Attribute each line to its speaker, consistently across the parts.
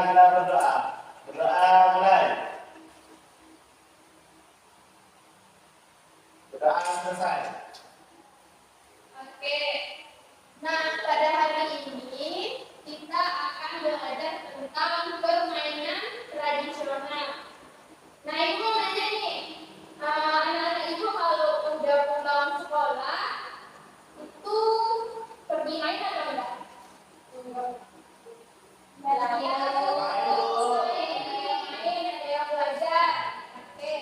Speaker 1: kita berdoa. Berdoa mulai. Berdoa selesai.
Speaker 2: Oke. Nah, pada hari ini kita akan belajar tentang permainan tradisional. Nah, Ibu mau nanya nih, anak-anak Ibu kalau udah pulang sekolah itu pergi main atau enggak? Belajar. Oke.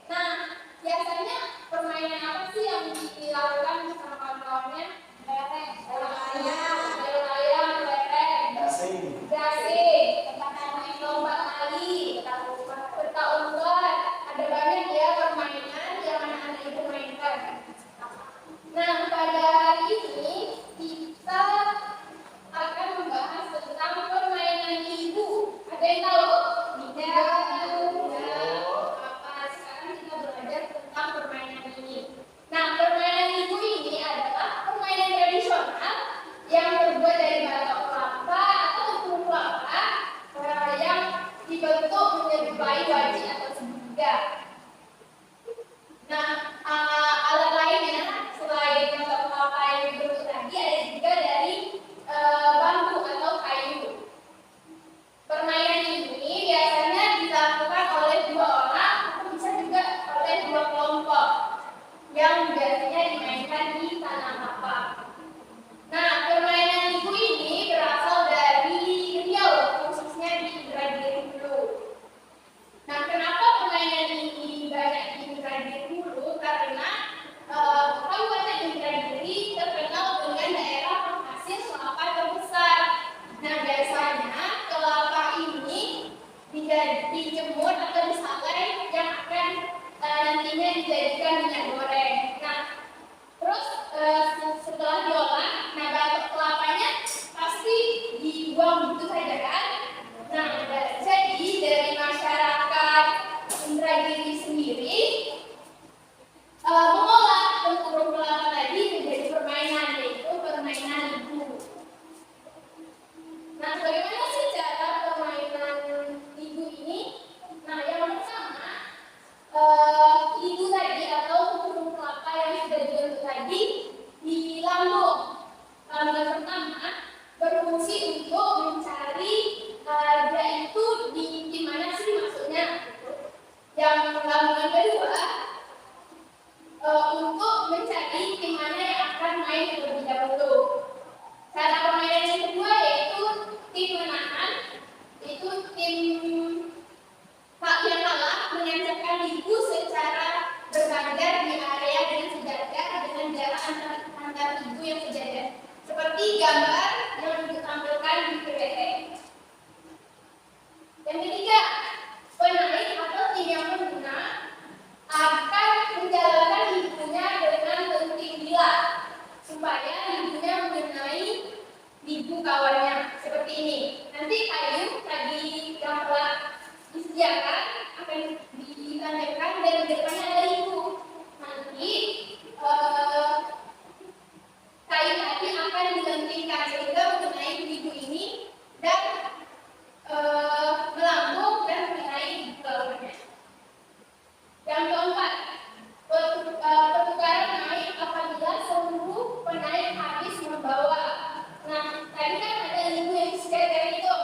Speaker 2: Nah, biasanya permainan apa sih yang dilakukan sama kawan-kawannya? Layang, lereng, gasing, lomba tali, petak umpet. Ada banyak ya permainan yang anak-anak Ibu mainkan. Nah, pada hari ini kita akan membahas tentang permainan Ibu. Ada yang tahu? Tidak. Apa? Sekarang kita belajar tentang permainan ini. Nah, permainan Ibu ini adalah permainan tradisional yang terbuat dari batok kelapa atau tepung kelapa yang dibentuk menyerupai wajik atau segitiga. Nah, alat lainnya selain batok kelapa yang dibentuk tadi ada juga dari bambu atau kayu. Permainan ini biasanya dilakukan oleh dua orang atau bisa juga oleh dua kelompok yang biasanya dimainkan di tanah lapang. Nah, permainan Ibu ini berasal dari Riau, khususnya di Indragiri Hulu. Nah, kenapa permainan ini banyak di Indragiri Hulu? Karena Kabupaten Indragiri terkenal dengan daerah penghasil kelapa terbesar. Nah, biasanya kelapa ini dijemur atau disalai yang akan nantinya dijadikan minyak goreng. Nah, terus setelah diolah, nah batok kelapanya pasti dibuang begitu saja kan? Nah, jadi dari masyarakat Indragiri sendiri mengolah tempurung kelapa tadi menjadi permainan, yaitu permainan Ibu. Nah, bagaimana sih cara permainan Ibu ini? Nah, yang pertama, Ibu tadi atau tempurung kelapa yang sudah dibentuk tadi dilambung. Lambungan pertama berfungsi untuk mencari dia itu di mana sih maksudnya. Yang lambungan kedua untuk mencari tim mana yang akan main terlebih dahulu. Cara permainan yang kedua yaitu tim menahan, itu tim yang kalah menancapkan Ibu secara berganjar di area dengan sejajar dengan jarak antar Ibu yang sejajar, seperti gambar yang ditampilkan di PPT. Yang ketiga, penaik atau tim yang menang akan menjalankan Ibunya dengan lenting bilah supaya Ibunya mengenai Ibu kawannya seperti ini. Nanti kayu tadi yang telah disediakan akan ditancapkan dan di depannya ada Ibu. Nanti kayu tadi akan dilentingkan sehingga mengenai Ibu ini dan melambung dan mengenai Ibu kawannya. Yang keempat, pertukaran naik apabila seluruh penaik habis membawa. Nah, tadi kan ada Ibu yang sejajar itu.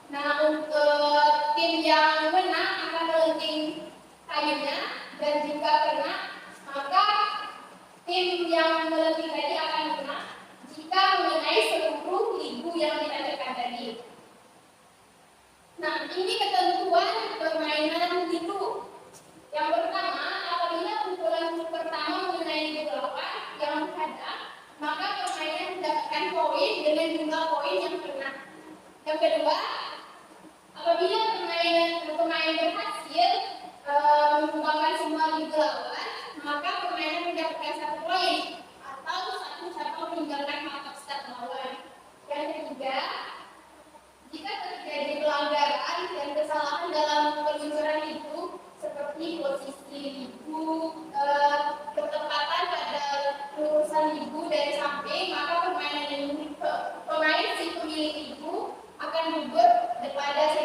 Speaker 2: Nah, untuk tim yang menang akan melenting kayunya dan jika kena, maka tim yang melenting tadi akan menang jika mengenai seluruh Ibu yang ditancapkan tadi. Nah, ini ketentuan permainan Ibu. Yang pertama, apabila pukulan pertama mengenai Ibu kelapa yang menghadap, maka permainan mendapatkan poin dengan jumlah poin yang pernah. Yang kedua, apabila pemain berhasil menumbangkan semua Ibu lawan, maka permainan mendapatkan 1 poin atau 1 cabang meninggalkan markas start lawan. Yang ketiga, jika terjadi pelanggaran dan kesalahan dalam peluncuran Ibu seperti posisi Ibu bertepatan pada lurusan Ibu dari samping, maka permainan ini pemain si pemilik Ibu akan gugur daripada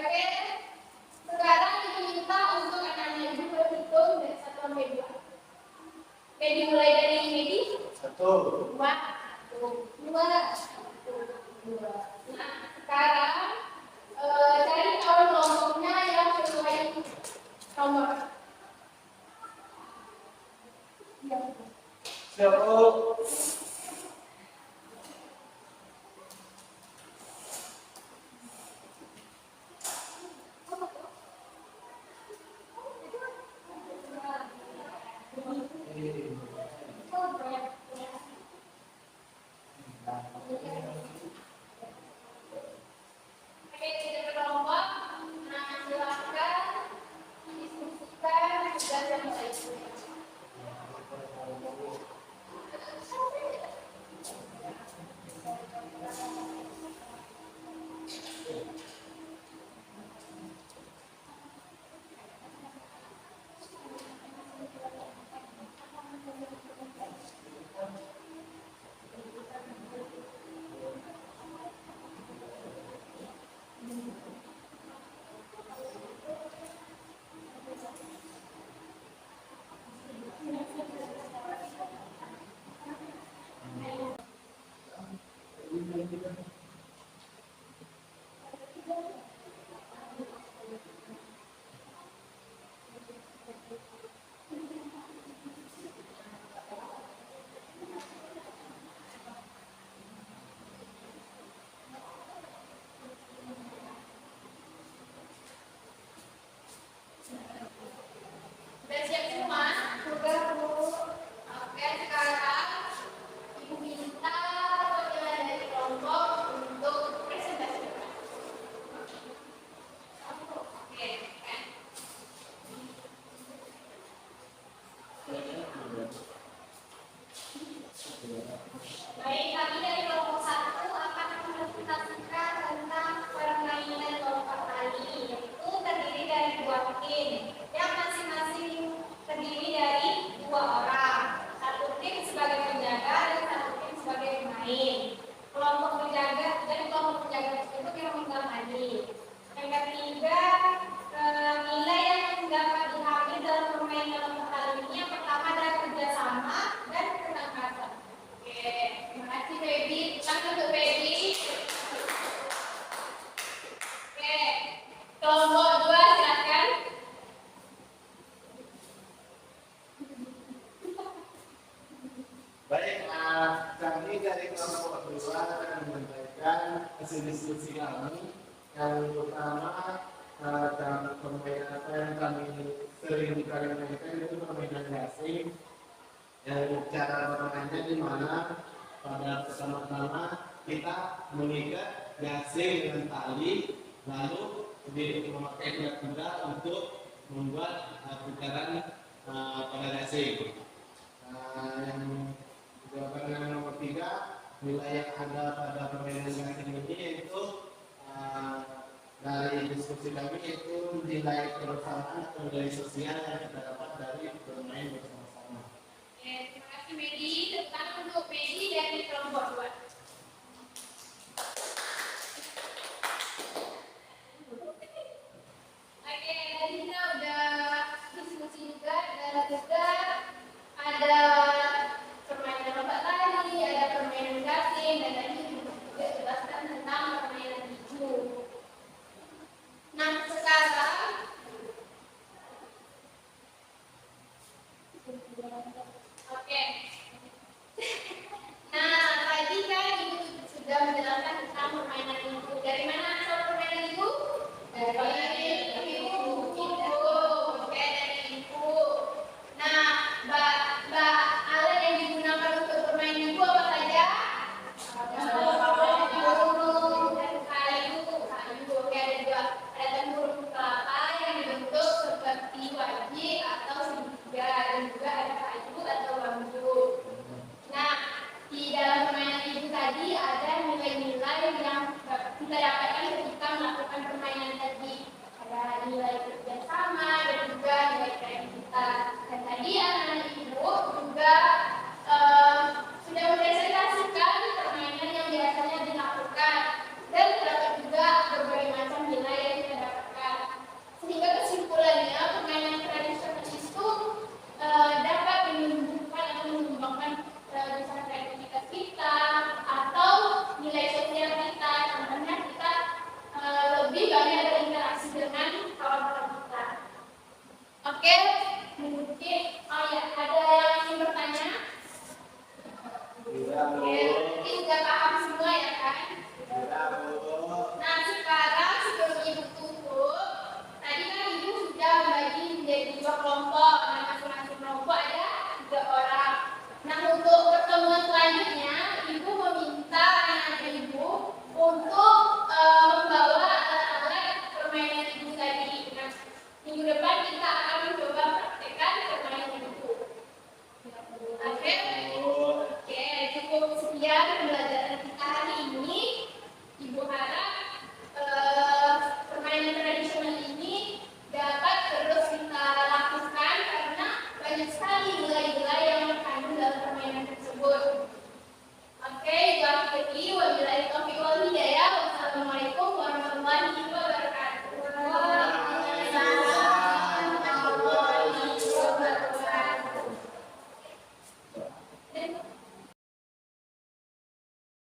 Speaker 2: Oke, sekarang diminta untuk anak-anak ibu berhitung dari 1 sampai 2. Oke, dimulai dari Medi.
Speaker 1: 1,
Speaker 2: 2, 2, 2. Nah, sekarang cari calon kelompoknya yang sesuai nomor.
Speaker 1: siap Bu.
Speaker 2: Oke, kita berkelompok. Nah, silakan diskusikan tugas yang baik. Sudah siap semua? Sudah, Bu. Oke, sekarang Ibu minta perwakilan dari kelompok untuk presentasi. Oke, kan? Baik, kami dari kelompok 1 akan mempresentasikan tentang permainan lompat tali, yaitu terdiri dari 2 tim, yang masing-masing terdiri dari 2 orang. 1 tim sebagai penjaga dan 1 tim sebagai pemain. Kelompok penjaga dan kelompok penjaga tersebut yang memegang tali. Yang ketiga, nilai yang dapat diambil dalam permainan lompat tali ini yang pertama adalah kerjasama dan ketangkasan. Oke, terima kasih Baby. Tangan untuk Baby. Oke, kelompok 2 silakan.
Speaker 1: Baik, kami dari kelompok 2 akan menyampaikan hasil diskusi kami. Yang pertama, dalam permainan apa yang kami sering kali mainkan itu permainan gasing. Yang cara bermainnya di mana pada pertama-tama kita mengikat gasing dengan tali, lalu memakai kuda untuk membuat putaran pada gasing. Yang jawaban yang nomor 3, nilai yang ada pada permainan gasing ini yaitu dari diskusi kami yaitu nilai kebersamaan atau nilai sosial yang kita dapat dari bermain bersama-sama.
Speaker 2: Oke, terima kasih Medi. Tepuk tangan untuk Medi dari kelompok 2. Oke, tadi kita udah diskusi juga, ada permainan lompat tali, ada permainan gasing, dan tadi juga jelaskan tentang permainan ibu. Nah, sekarang oke. Nah, tadi kan Ibu sudah menjelaskan tentang permainan ibu. Dari mana asal permainan ibu? Dari ibu. Oke, dari ibu. Nah, Mbak alat yang digunakan untuk bermain ibu apa saja? Burung dan kayu. Oke, ada juga ada burung kelapa yang dibentuk seperti wajik atau segitiga, dan juga ada kayu atau bambu. Nah, di dalam permainan ibu tadi ada nilai-nilai yang kita dapatkan ketika melakukan permainan tadi. Ada nilai kerjasama,